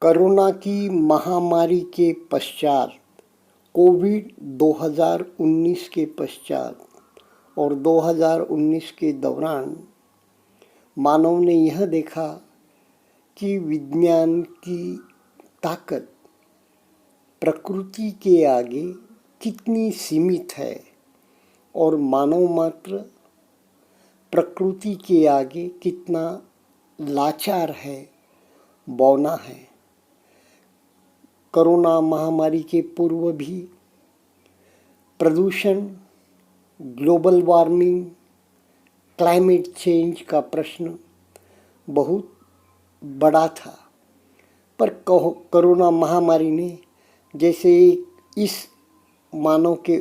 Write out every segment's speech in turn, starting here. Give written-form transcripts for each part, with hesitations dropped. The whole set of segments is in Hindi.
कोरोना की महामारी के पश्चात, कोविड 2019 के पश्चात और 2019 के दौरान मानव ने यह देखा कि विज्ञान की ताकत प्रकृति के आगे कितनी सीमित है और मानव मात्र प्रकृति के आगे कितना लाचार है, बौना है। कोरोना महामारी के पूर्व भी प्रदूषण, ग्लोबल वार्मिंग, क्लाइमेट चेंज का प्रश्न बहुत बड़ा था, पर कोरोना महामारी ने जैसे इस मानव के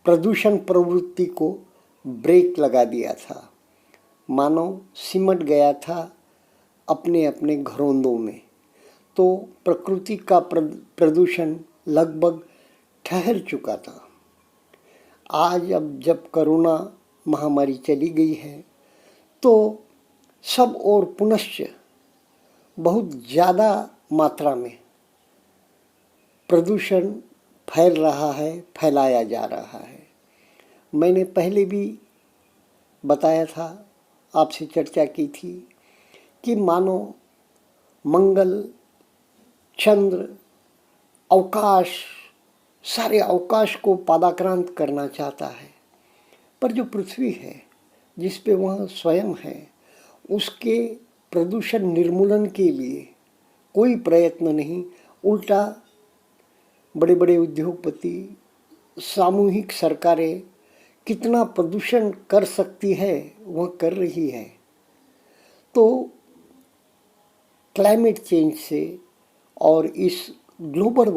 प्रदूषण प्रवृत्ति को ब्रेक लगा दिया था। मानव सिमट गया था अपने अपने घरोंदों में, तो प्रकृति का प्रदूषण लगभग ठहर चुका था। आज अब जब कोरोना महामारी चली गई है तो सब और पुनश्च बहुत ज़्यादा मात्रा में प्रदूषण फैल रहा है, फैलाया जा रहा है। मैंने पहले भी बताया था, आपसे चर्चा की थी कि मानो मंगल, चंद्र, अवकाश, सारे अवकाश को पादाक्रांत करना चाहता है, पर जो पृथ्वी है जिस पे वह स्वयं है, उसके प्रदूषण निर्मूलन के लिए कोई प्रयत्न नहीं। उल्टा बड़े बड़े उद्योगपति, सामूहिक सरकारें कितना प्रदूषण कर सकती है वह कर रही है। तो क्लाइमेट चेंज से और इस ग्लोबल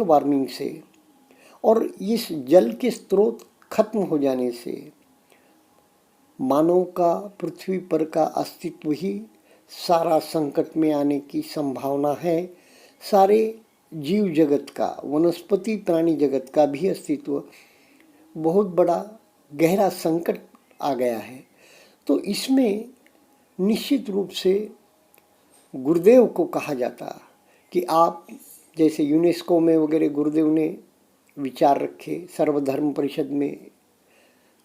वार्मिंग से और इस जल के स्रोत खत्म हो जाने से मानव का पृथ्वी पर का अस्तित्व ही सारा संकट में आने की संभावना है। सारे जीव जगत का, वनस्पति प्राणी जगत का भी अस्तित्व बहुत बड़ा गहरा संकट आ गया है। तो इसमें निश्चित रूप से गुरुदेव को कहा जाता कि आप जैसे यूनेस्को में वगैरह गुरुदेव ने विचार रखे, सर्वधर्म परिषद में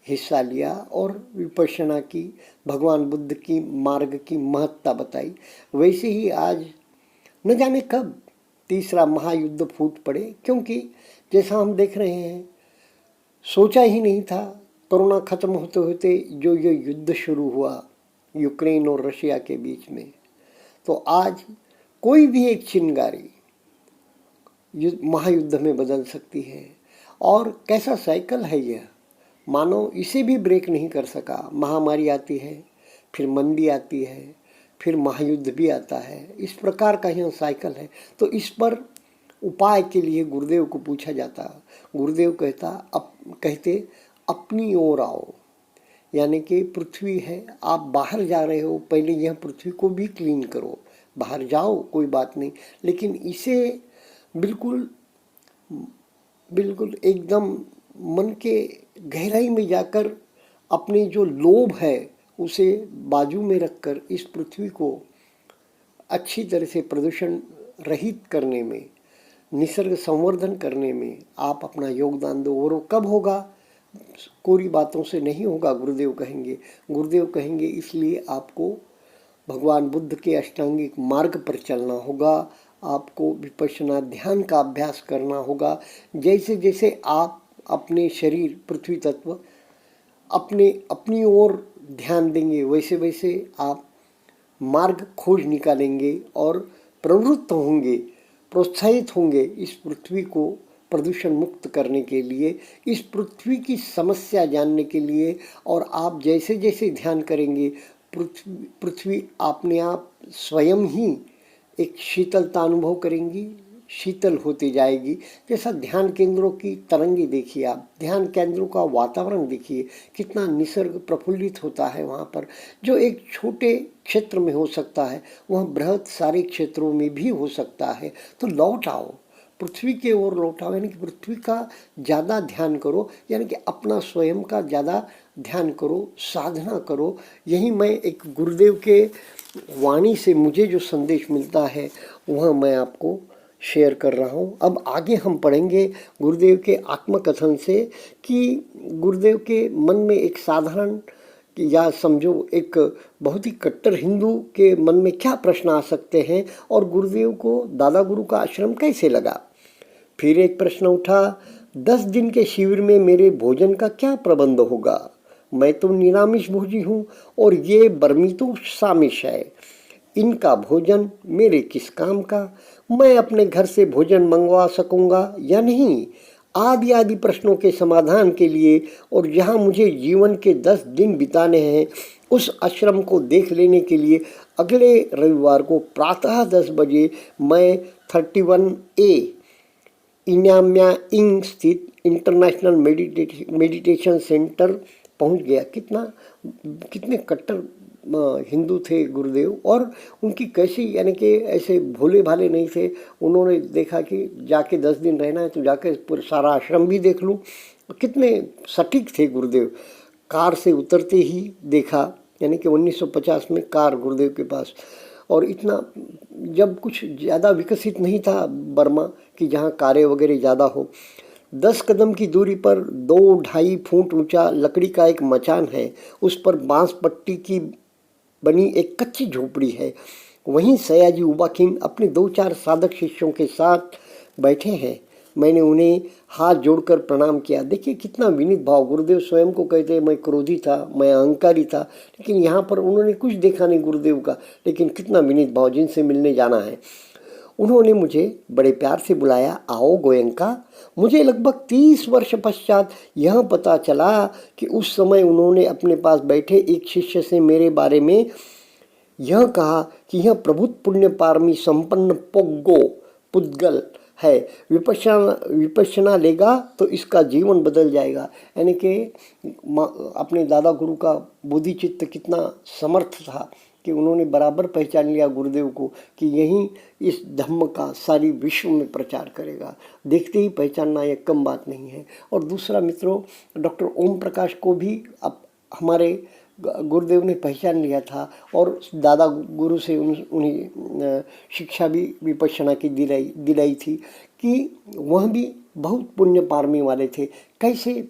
हिस्सा लिया और विपश्यना की, भगवान बुद्ध की मार्ग की महत्ता बताई, वैसे ही आज न जाने कब तीसरा महायुद्ध फूट पड़े। क्योंकि जैसा हम देख रहे हैं, सोचा ही नहीं था कोरोना खत्म होते होते जो ये युद्ध शुरू हुआ यूक्रेन और रशिया के बीच में, तो आज कोई भी एक चिंगारी महायुद्ध में बदल सकती है। और कैसा साइकिल है यह, मानो इसे भी ब्रेक नहीं कर सका। महामारी आती है, फिर मंदी आती है, फिर महायुद्ध भी आता है। इस प्रकार का यह साइकिल है। तो इस पर उपाय के लिए गुरुदेव को पूछा जाता। गुरुदेव कहते अपनी ओर आओ, यानी कि पृथ्वी है, आप बाहर जा रहे हो, पहले यह पृथ्वी को भी क्लीन करो। बाहर जाओ कोई बात नहीं, लेकिन इसे बिल्कुल एकदम मन के गहराई में जाकर अपने जो लोभ है उसे बाजू में रखकर इस पृथ्वी को अच्छी तरह से प्रदूषण रहित करने में, निसर्ग संवर्धन करने में आप अपना योगदान दो। और वो कब होगा? कोरी बातों से नहीं होगा, गुरुदेव कहेंगे इसलिए आपको भगवान बुद्ध के अष्टांगिक मार्ग पर चलना होगा, आपको विपश्यना ध्यान का अभ्यास करना होगा। जैसे जैसे आप अपने शरीर, पृथ्वी तत्व अपनी ओर ध्यान देंगे, वैसे वैसे आप मार्ग खोज निकालेंगे और प्रवृत्त होंगे, प्रोत्साहित होंगे इस पृथ्वी को प्रदूषण मुक्त करने के लिए, इस पृथ्वी की समस्या जानने के लिए। और आप जैसे जैसे ध्यान करेंगे, पृथ्वी अपने आप स्वयं ही एक शीतलता अनुभव करेंगी, शीतल होती जाएगी। जैसा ध्यान केंद्रों की तरंगे देखिए, आप ध्यान केंद्रों का वातावरण देखिए, कितना निसर्ग प्रफुल्लित होता है वहाँ पर। जो एक छोटे क्षेत्र में हो सकता है वह बृहत सारे क्षेत्रों में भी हो सकता है। तो लौट आओ, पृथ्वी के ओर लौटाओ, यानी कि पृथ्वी का ज़्यादा ध्यान करो, यानी कि अपना स्वयं का ज़्यादा ध्यान करो, साधना करो। यही मैं एक गुरुदेव के वाणी से मुझे जो संदेश मिलता है वह मैं आपको शेयर कर रहा हूँ। अब आगे हम पढ़ेंगे गुरुदेव के आत्मकथन से कि गुरुदेव के मन में एक साधारण या समझो एक बहुत ही कट्टर हिंदू के मन में क्या प्रश्न आ सकते हैं और गुरुदेव को दादा गुरु का आश्रम कैसे लगा। फिर एक प्रश्न उठा, 10 दिन के शिविर में मेरे भोजन का क्या प्रबंध होगा। मैं तो निरामिष भोजी हूँ और ये बर्मी तो सामिष है, इनका भोजन मेरे किस काम का। मैं अपने घर से भोजन मंगवा सकूंगा या नहीं, आदि आदि प्रश्नों के समाधान के लिए और जहाँ मुझे जीवन के 10 दिन बिताने हैं उस आश्रम को देख लेने के लिए अगले रविवार को प्रातः 10 बजे मैं 31A इन्याम्या इंग स्थित इंटरनेशनल मेडिटेशन सेंटर पहुंच गया। कितने कट्टर हिंदू थे गुरुदेव, और उनकी कैसी, यानी कि ऐसे भोले भाले नहीं थे। उन्होंने देखा कि जाके 10 दिन रहना है तो जाके पूरा सारा आश्रम भी देख लूँ। कितने सटीक थे गुरुदेव। कार से उतरते ही देखा, यानी कि 1950 में कार गुरुदेव के पास, और इतना जब कुछ ज़्यादा विकसित नहीं था बर्मा कि जहाँ कारें वगैरह ज़्यादा हो। 10 कदम की दूरी पर 2-2.5 फुट ऊंचा लकड़ी का एक मचान है, उस पर बांस पट्टी की बनी एक कच्ची झोपड़ी है। वहीं सयाजी उबाखिन अपने 2-4 साधक शिष्यों के साथ बैठे हैं। मैंने उन्हें हाथ जोड़कर प्रणाम किया। देखिए कितना विनीत भाव। गुरुदेव स्वयं को कहते हैं मैं क्रोधी था, मैं अहंकारी था, लेकिन यहाँ पर उन्होंने कुछ देखा नहीं गुरुदेव का, लेकिन कितना विनीत भाव, जिनसे मिलने जाना है। उन्होंने मुझे बड़े प्यार से बुलाया, आओ गोयंका। मुझे लगभग 30 वर्ष पश्चात यह पता चला कि उस समय उन्होंने अपने पास बैठे एक शिष्य से मेरे बारे में यह कहा कि यह प्रभुत पुण्य पारमी संपन्न पोग्गो पुद्गल है, विपश्यना लेगा तो इसका जीवन बदल जाएगा। यानी कि अपने दादा गुरु का बुद्धि चित्त कितना समर्थ था कि उन्होंने बराबर पहचान लिया गुरुदेव को कि यही इस धम्म का सारी विश्व में प्रचार करेगा। देखते ही पहचानना यह कम बात नहीं है। और दूसरा मित्रों, डॉक्टर ओम प्रकाश को भी अब हमारे गुरुदेव ने पहचान लिया था और दादा गुरु से उन्हें शिक्षा भी विपश्यना की दिलाई थी कि वह भी बहुत पुण्य पारमी वाले थे। कैसे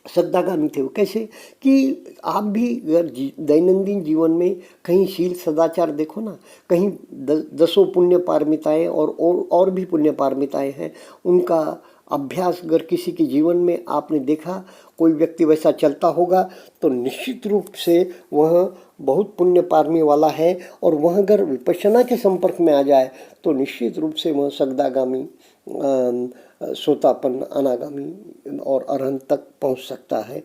सद्दागामी थे वो, कैसे कि आप भी अगर दैनंदिन जीवन में कहीं शील सदाचार देखो ना, कहीं 10 पुण्य पारमिताएँ और भी पुण्य पारमिताएँ हैं, उनका अभ्यास अगर किसी के जीवन में आपने देखा, कोई व्यक्ति वैसा चलता होगा तो निश्चित रूप से वह बहुत पुण्य पारमी वाला है। और वह अगर विपश्यना के संपर्क में आ जाए तो निश्चित रूप से वह सगदागामी, सोतापन्न, अनागामी और अरहंत तक पहुंच सकता है।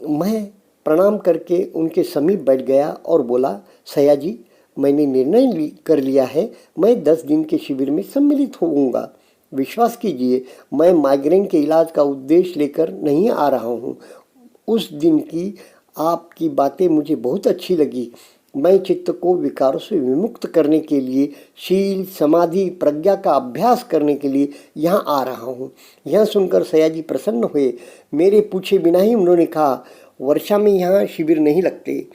मैं प्रणाम करके उनके समीप बैठ गया और बोला, सयाजी मैंने निर्णय कर लिया है, मैं 10 दिन के शिविर में सम्मिलित होऊंगा। विश्वास कीजिए मैं माइग्रेन के इलाज का उद्देश्य लेकर नहीं आ रहा हूँ। उस दिन की आपकी बातें मुझे बहुत अच्छी लगी। मैं चित्त को विकारों से विमुक्त करने के लिए, शील समाधि प्रज्ञा का अभ्यास करने के लिए यहाँ आ रहा हूँ। यह सुनकर सयाजी प्रसन्न हुए। मेरे पूछे बिना ही उन्होंने कहा, वर्षा में यहाँ शिविर नहीं लगते,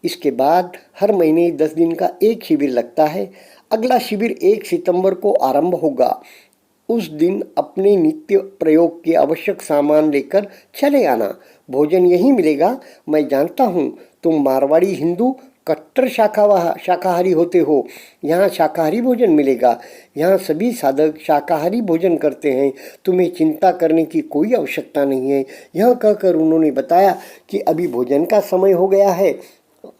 इसके बाद हर महीने 10 दिन का एक शिविर लगता है। अगला शिविर 1 सितंबर को आरंभ होगा। उस दिन अपने नित्य प्रयोग के आवश्यक सामान लेकर चले आना। भोजन यहीं मिलेगा। मैं जानता हूँ तुम मारवाड़ी हिंदू कट्टर शाकाहारी होते हो। यहाँ शाकाहारी भोजन मिलेगा। यहाँ सभी साधक शाकाहारी भोजन करते हैं, तुम्हें चिंता करने की कोई आवश्यकता नहीं है। यह कहकर उन्होंने बताया कि अभी भोजन का समय हो गया है,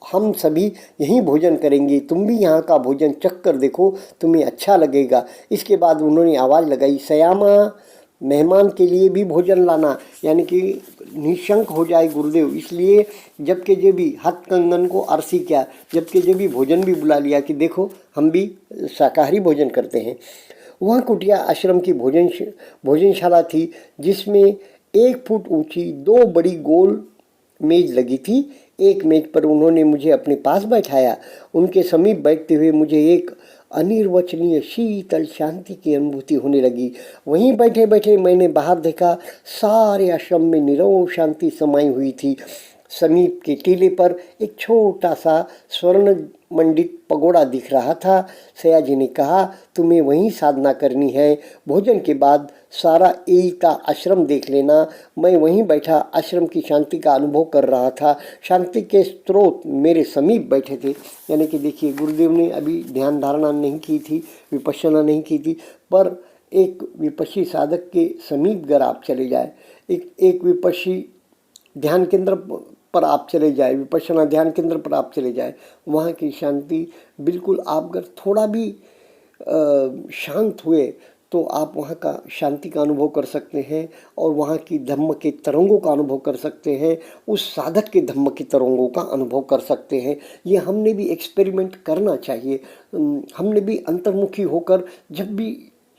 हम सभी यहीं भोजन करेंगे, तुम भी यहाँ का भोजन चख कर देखो, तुम्हें अच्छा लगेगा। इसके बाद उन्होंने आवाज़ लगाई, सयामा मेहमान के लिए भी भोजन लाना, यानी कि निशंक हो जाए गुरुदेव। इसलिए जबकि जे भी हाथ कंगन को आरसी किया, जबकि जे भी भोजन भी बुला लिया कि देखो हम भी शाकाहारी भोजन करते हैं। वहाँ कुटिया आश्रम की भोजनशाला थी, जिसमें 1 फुट ऊंची 2 बड़ी गोल मेज लगी थी। एक मेज पर उन्होंने मुझे अपने पास बैठाया। उनके समीप बैठते हुए मुझे एक अनिर्वचनीय शीतल शांति की अनुभूति होने लगी। वहीं बैठे बैठे मैंने बाहर देखा, सारे आश्रम में नीरव शांति समाई हुई थी। समीप के टीले पर एक छोटा सा स्वर्ण मंडित पगोड़ा दिख रहा था। सयाजी ने कहा, तुम्हें वहीं साधना करनी है। भोजन के बाद सारा एईता आश्रम देख लेना। मैं वहीं बैठा आश्रम की शांति का अनुभव कर रहा था। शांति के स्रोत मेरे समीप बैठे थे। यानी कि देखिए, गुरुदेव ने अभी ध्यान धारणा नहीं की थी, विपश्यना नहीं की थी, पर एक विपश्यी साधक के समीप अगर आप चले जाए, एक विपश्यी ध्यान केंद्र पर आप चले जाए, विपश्यना ध्यान केंद्र पर आप चले जाए, वहाँ की शांति बिल्कुल, आप अगर थोड़ा भी शांत हुए तो आप वहाँ का शांति का अनुभव कर सकते हैं और वहाँ की धम्म के तरंगों का अनुभव कर सकते हैं, उस साधक के धम्म के तरंगों का अनुभव कर सकते हैं। ये हमने भी एक्सपेरिमेंट करना चाहिए। हमने भी अंतर्मुखी होकर जब भी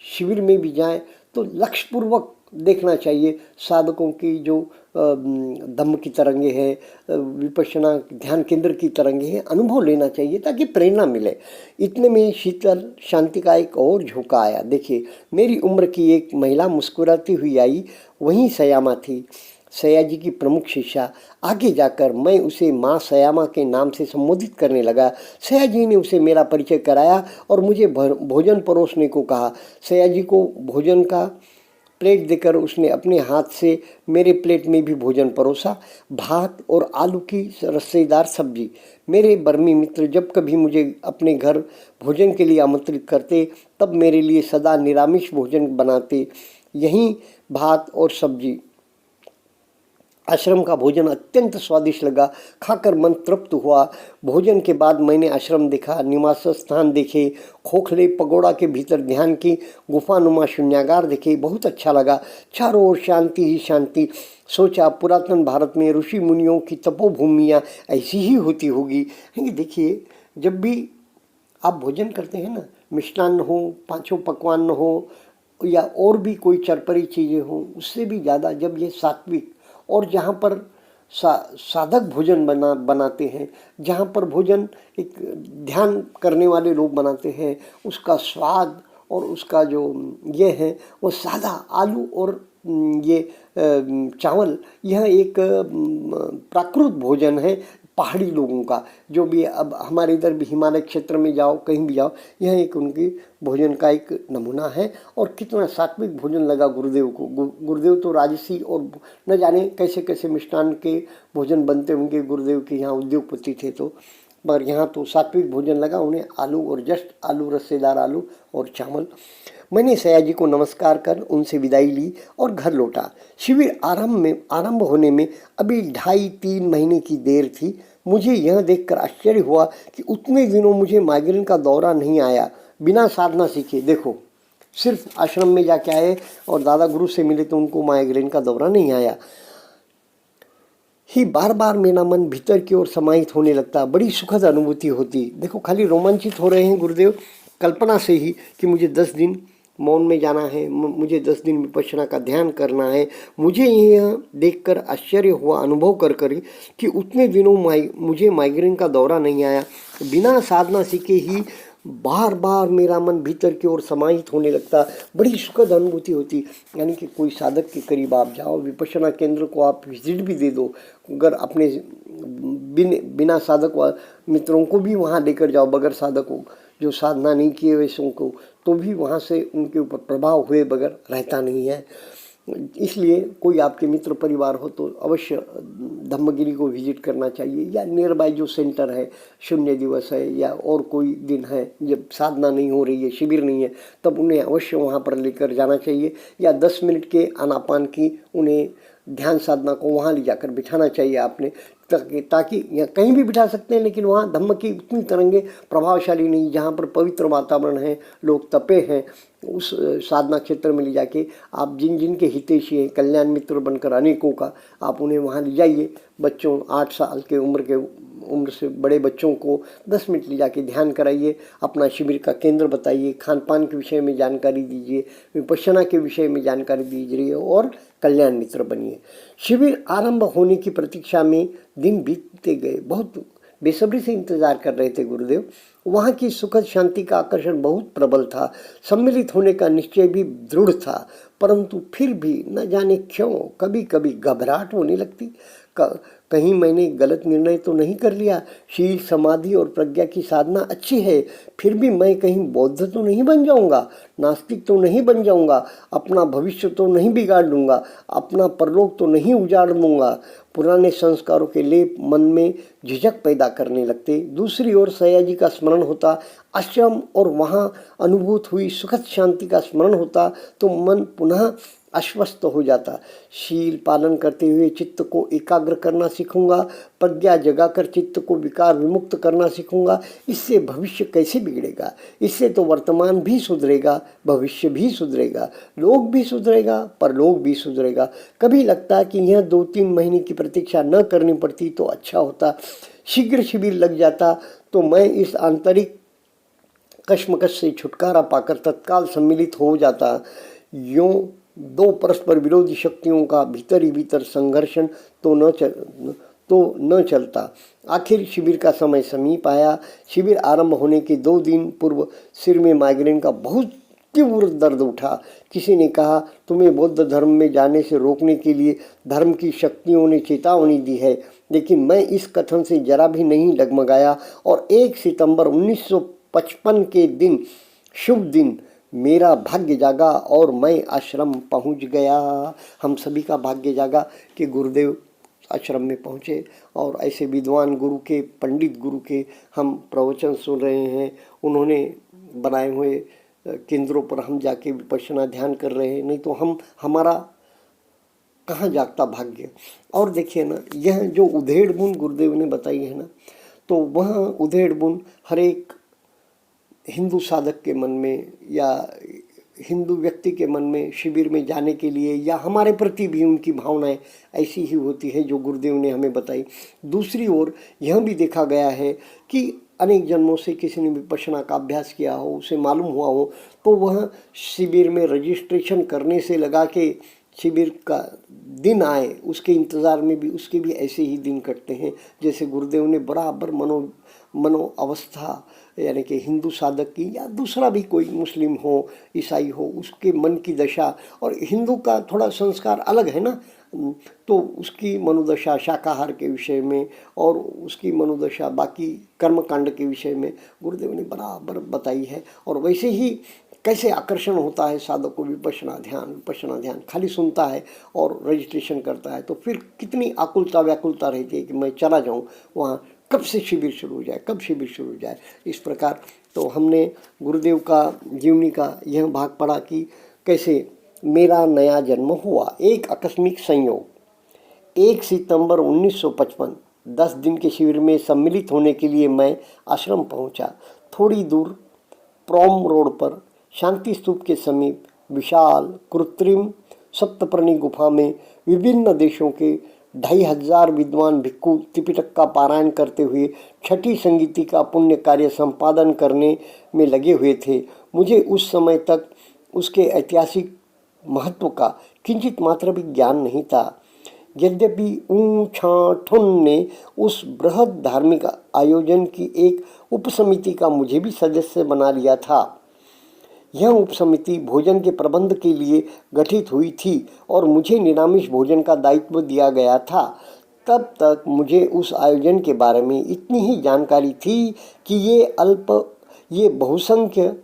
शिविर में भी जाएं तो लक्ष्यपूर्वक देखना चाहिए साधकों की जो धम्म की तरंगे हैं, विपश्यना ध्यान केंद्र की तरंगे हैं, अनुभव लेना चाहिए ताकि प्रेरणा मिले। इतने में शीतल शांति का एक और झोंका आया। देखिए, मेरी उम्र की एक महिला मुस्कुराती हुई आई। वहीं सयामा थी, सयाजी की प्रमुख शिष्या। आगे जाकर मैं उसे माँ सयामा के नाम से संबोधित करने लगा। सयाजी ने उसे मेरा परिचय कराया और मुझे भोजन परोसने को कहा। सयाजी को भोजन का प्लेट देकर उसने अपने हाथ से मेरे प्लेट में भी भोजन परोसा। भात और आलू की रस्सेदार सब्जी। मेरे बर्मी मित्र जब कभी मुझे अपने घर भोजन के लिए आमंत्रित करते तब मेरे लिए सदा निरामिष भोजन बनाते। यहीं भात और सब्जी। आश्रम का भोजन अत्यंत स्वादिष्ट लगा। खाकर मन तृप्त हुआ। भोजन के बाद मैंने आश्रम देखा, निवास स्थान देखे, खोखले पगोड़ा के भीतर ध्यान की गुफानुमा शून्यागार देखे। बहुत अच्छा लगा। चारों ओर शांति ही शांति। सोचा, पुरातन भारत में ऋषि मुनियों की तपोभूमियाँ ऐसी ही होती होगी। देखिए, जब भी आप भोजन करते हैं ना, मिष्टान्न हो, पांचों पकवान हो या और भी कोई चरपरी चीज़ें हों, उससे भी ज़्यादा जब ये सात्विक और जहाँ पर साधक भोजन बनाते हैं, जहाँ पर भोजन एक ध्यान करने वाले लोग बनाते हैं, उसका स्वाद और उसका जो ये है वो सादा आलू और ये चावल, यह एक प्राकृत भोजन है पहाड़ी लोगों का। जो भी अब हमारे इधर भी हिमालय क्षेत्र में जाओ, कहीं भी जाओ, यह एक उनकी भोजन का एक नमूना है। और कितना सात्विक भोजन लगा गुरुदेव को। गुरुदेव तो राजसी और न जाने कैसे कैसे मिष्टान्न के भोजन बनते होंगे गुरुदेव के यहाँ, उद्योगपति थे तो, पर यहाँ तो सात्विक भोजन लगा उन्हें। आलू और जस्ट आलू, रस्सेदार आलू और चावल। मैंने सयाजी को नमस्कार कर उनसे विदाई ली और घर लौटा। शिविर आरंभ होने में अभी 2.5-3 महीने की देर थी। मुझे यह देखकर आश्चर्य हुआ कि उतने दिनों मुझे माइग्रेन का दौरा नहीं आया, बिना साधना सीखे। देखो, सिर्फ आश्रम में जाके आए और दादा गुरु से मिले तो उनको माइग्रेन का दौरा नहीं आया। ही बार बार मेरा मन भीतर की ओर समाहित होने लगता। बड़ी सुखद अनुभूति होती। देखो, खाली रोमांचित हो रहे हैं गुरुदेव कल्पना से ही कि मुझे 10 दिन मौन में जाना है, मुझे 10 दिन विपश्यना का ध्यान करना है। मुझे यह देखकर आश्चर्य हुआ, अनुभव कर कि उतने दिनों मुझे माइग्रेन का दौरा नहीं आया। बिना साधना सीखे ही बार बार मेरा मन भीतर की ओर समाहित होने लगता। बड़ी सुखद अनुभूति होती। यानी कि कोई साधक के करीब आप जाओ, विपश्यना केंद्र को आप विजिट भी दे दो, अगर अपने बिना साधक मित्रों को भी वहाँ लेकर जाओ, बगैर साधकों जो साधना नहीं किए वैसों को, तो भी वहाँ से उनके ऊपर प्रभाव हुए बगैर रहता नहीं है। इसलिए कोई आपके मित्र परिवार हो तो अवश्य धम्मगिरी को विजिट करना चाहिए, या नियर बाय जो सेंटर है, शून्य दिवस है या और कोई दिन है जब साधना नहीं हो रही है, शिविर नहीं है, तब उन्हें अवश्य वहाँ पर लेकर जाना चाहिए। या 10 मिनट के आनापान की उन्हें ध्यान साधना को वहाँ ले जाकर बिठाना चाहिए आपने, ताकि या कहीं भी बिठा सकते हैं, लेकिन वहाँ धम्म की उतनी तरंगे प्रभावशाली नहीं। जहाँ पर पवित्र वातावरण है, लोग तपे हैं, उस साधना क्षेत्र में ले जाके आप जिन के हितैषी हैं, कल्याण मित्र बनकर अनेकों का, आप उन्हें वहाँ ले जाइए। बच्चों 8 साल के उम्र से बड़े बच्चों को 10 मिनट ले जाके ध्यान कराइए, अपना शिविर का केंद्र बताइए, खान पान के विषय में जानकारी दीजिए, विपश्यना के विषय में जानकारी दीजिए और कल्याण मित्र बनिए। शिविर आरंभ होने की प्रतीक्षा में दिन बीतते गए। बहुत बेसब्री से इंतजार कर रहे थे गुरुदेव। वहाँ की सुखद शांति का आकर्षण बहुत प्रबल था, सम्मिलित होने का निश्चय भी दृढ़ था, परंतु फिर भी न जाने क्यों कभी कभी घबराहट होने लगती। कहीं मैंने गलत निर्णय तो नहीं कर लिया। शील, समाधि और प्रज्ञा की साधना अच्छी है, फिर भी मैं कहीं बौद्ध तो नहीं बन जाऊंगा, नास्तिक तो नहीं बन जाऊंगा, अपना भविष्य तो नहीं बिगाड़ लूंगा, अपना परलोक तो नहीं उजाड़ दूंगा। पुराने संस्कारों के लेप मन में झिझक पैदा करने लगते। दूसरी ओर सयाजी का स्मरण होता, आश्रम और वहाँ अनुभूत हुई सुखद शांति का स्मरण होता तो मन पुनः आश्वस्त हो जाता। शील पालन करते हुए चित्त को एकाग्र करना सीखूंगा, प्रज्ञा जगाकर चित्त को विकार विमुक्त करना सीखूंगा। इससे भविष्य कैसे बिगड़ेगा? इससे तो वर्तमान भी सुधरेगा, भविष्य भी सुधरेगा, लोग भी सुधरेगा, परलोक भी सुधरेगा। कभी लगता कि यह 2-3 महीने की प्रतीक्षा न करनी पड़ती तो अच्छा होता, शीघ्र शिविर लग जाता तो मैं इस आंतरिक कश्मकश से छुटकारा पाकर तत्काल सम्मिलित हो जाता। यूं दो परस्पर विरोधी शक्तियों का भीतर ही भीतर संघर्षण तो न चलता। आखिर शिविर का समय समीप आया। शिविर आरंभ होने के 2 दिन पूर्व सिर में माइग्रेन का बहुत तीव्र दर्द उठा। किसी ने कहा, तुम्हें बौद्ध धर्म में जाने से रोकने के लिए धर्म की शक्तियों ने चेतावनी दी है। लेकिन मैं इस कथन से जरा भी नहीं डगमगाया और 1 सितंबर 1955 के दिन, शुभ दिन, मेरा भाग्य जागा और मैं आश्रम पहुंच गया। हम सभी का भाग्य जागा कि गुरुदेव आश्रम में पहुँचे और ऐसे विद्वान गुरु के, पंडित गुरु के हम प्रवचन सुन रहे हैं। उन्होंने बनाए हुए केंद्रों पर हम जाके विपश्यना ध्यान कर रहे हैं, नहीं तो हमारा कहाँ जागता भाग्य। और देखिए ना, यह जो उधेड़ बुन गुरुदेव ने बताई है ना, तो वह उधेड़ बुन हर एक हिंदू साधक के मन में या हिंदू व्यक्ति के मन में शिविर में जाने के लिए या हमारे प्रति भी उनकी भावनाएं ऐसी ही होती है जो गुरुदेव ने हमें बताई। दूसरी ओर यह भी देखा गया है कि अनेक जन्मों से किसी ने विपश्यना का अभ्यास किया हो, उसे मालूम हुआ हो, तो वह शिविर में रजिस्ट्रेशन करने से लगा के शिविर का दिन आए उसके इंतज़ार में भी उसके भी ऐसे ही दिन कटते हैं जैसे गुरुदेव ने बराबर मनो अवस्था, यानी कि हिंदू साधक की या दूसरा भी कोई मुस्लिम हो, ईसाई हो, उसके मन की दशा। और हिंदू का थोड़ा संस्कार अलग है ना, तो उसकी मनोदशा शाकाहार के विषय में और उसकी मनोदशा बाकी कर्मकांड के विषय में गुरुदेव ने बराबर बताई है। और वैसे ही कैसे आकर्षण होता है साधक को विपश्यना ध्यान खाली सुनता है और रजिस्ट्रेशन करता है तो फिर कितनी आकुलता व्याकुलता रहती है कि मैं चला जाऊं वहाँ, कब से शिविर शुरू हो जाए, कब शिविर शुरू हो जाए। इस प्रकार तो हमने गुरुदेव का जीवनी का यह भाग पढ़ा कि कैसे मेरा नया जन्म हुआ। एक आकस्मिक संयोग, 1 सितंबर 1955, 10 दिन के शिविर में सम्मिलित होने के लिए मैं आश्रम पहुंचा। थोड़ी दूर प्रोम रोड पर शांति स्तूप के समीप विशाल कृत्रिम सप्तपर्णी गुफा में विभिन्न देशों के 2500 विद्वान भिक्खु त्रिपिटक का पारायण करते हुए छठी संगीति का पुण्य कार्य संपादन करने में लगे हुए थे। मुझे उस समय तक उसके ऐतिहासिक महत्व का किंचित मात्र भी ज्ञान नहीं था। यद्यपि ऊंछाठुन ने उस बृहद धार्मिक आयोजन की एक उपसमिति का मुझे भी सदस्य बना लिया था। यह उपसमिति भोजन के प्रबंध के लिए गठित हुई थी और मुझे निरामिष भोजन का दायित्व दिया गया था। तब तक मुझे उस आयोजन के बारे में इतनी ही जानकारी थी कि ये बहुसंख्य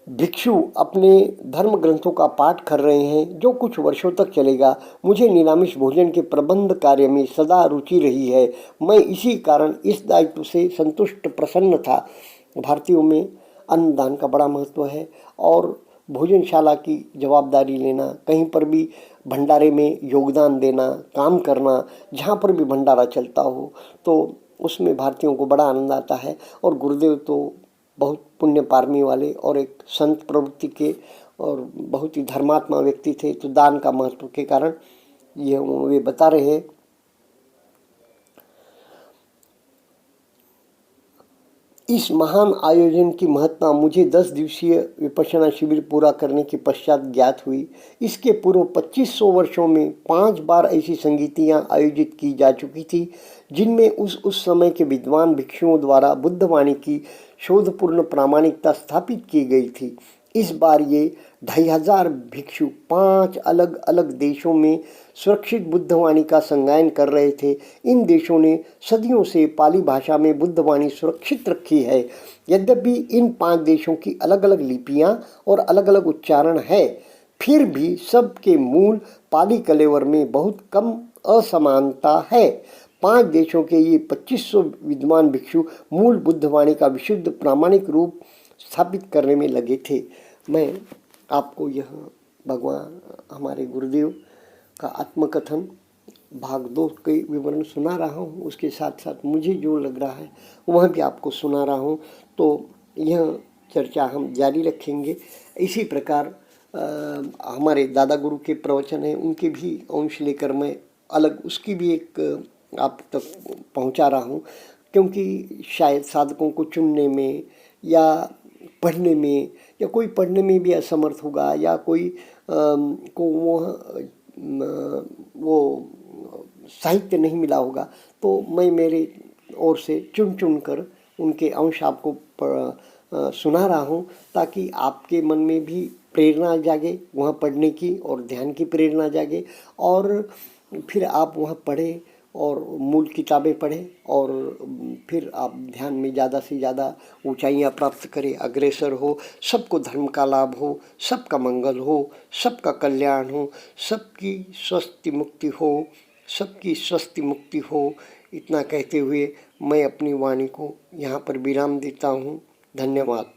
भिक्षु अपने धर्म ग्रंथों का पाठ कर रहे हैं जो कुछ वर्षों तक चलेगा। मुझे निरामिष भोजन के प्रबंध कार्य में सदा रुचि रही है। मैं इसी कारण इस दायित्व से संतुष्ट प्रसन्न था। भारतीयों में अन्नदान का बड़ा महत्व है और भोजनशाला की जवाबदारी लेना, कहीं पर भी भंडारे में योगदान देना, काम करना, जहाँ पर भी भंडारा चलता हो तो उसमें भारतीयों को बड़ा आनंद आता है। और गुरुदेव तो बहुत पुण्य पारमी वाले और एक संत प्रवृत्ति के और बहुत ही धर्मात्मा व्यक्ति थे, तो दान का महत्व के कारण ये वे बता रहे हैं। इस महान आयोजन की महत्ता मुझे 10 दिवसीय विपश्यना शिविर पूरा करने के पश्चात ज्ञात हुई। इसके पूर्व 2500 वर्षों में 5 बार ऐसी संगीतियाँ आयोजित की जा चुकी थी, जिनमें उस समय के विद्वान भिक्षुओं द्वारा बुद्धवाणी की शोधपूर्ण प्रामाणिकता स्थापित की गई थी। इस बार ये 2500 भिक्षु 5 अलग अलग देशों में सुरक्षित बुद्धवाणी का संगायन कर रहे थे। इन देशों ने सदियों से पाली भाषा में बुद्धवाणी सुरक्षित रखी है। यद्यपि इन 5 देशों की अलग अलग लिपियां और अलग अलग उच्चारण है, फिर भी सबके मूल पाली कलेवर में बहुत कम असमानता है। 5 देशों के ये 2500 विद्वान भिक्षु मूल बुद्धवाणी का विशुद्ध प्रामाणिक रूप स्थापित करने में लगे थे। मैं आपको यह भगवान हमारे गुरुदेव का आत्मकथन भाग 2 के विवरण सुना रहा हूँ। उसके साथ साथ मुझे जो लग रहा है वह भी आपको सुना रहा हूँ। तो यह चर्चा हम जारी रखेंगे। इसी प्रकार हमारे दादा गुरु के प्रवचन हैं, उनके भी अंश लेकर मैं अलग उसकी भी एक आप तक पहुंचा रहा हूं, क्योंकि शायद साधकों को चुनने में या पढ़ने में, या कोई पढ़ने में भी असमर्थ होगा, या कोई को वो साहित्य नहीं मिला होगा, तो मैं मेरे ओर से चुन चुन कर उनके अंश आपको सुना रहा हूँ, ताकि आपके मन में भी प्रेरणा जागे वहाँ पढ़ने की और ध्यान की प्रेरणा जागे, और फिर आप वहाँ पढ़ें और मूल किताबें पढ़ें, और फिर आप ध्यान में ज़्यादा से ज़्यादा ऊंचाइयाँ प्राप्त करें, अग्रसर हो, सबको धर्म का लाभ हो, सबका मंगल हो, सबका कल्याण हो, सबकी स्वस्थ मुक्ति हो, सबकी स्वस्थ मुक्ति हो। इतना कहते हुए मैं अपनी वाणी को यहाँ पर विराम देता हूँ। धन्यवाद।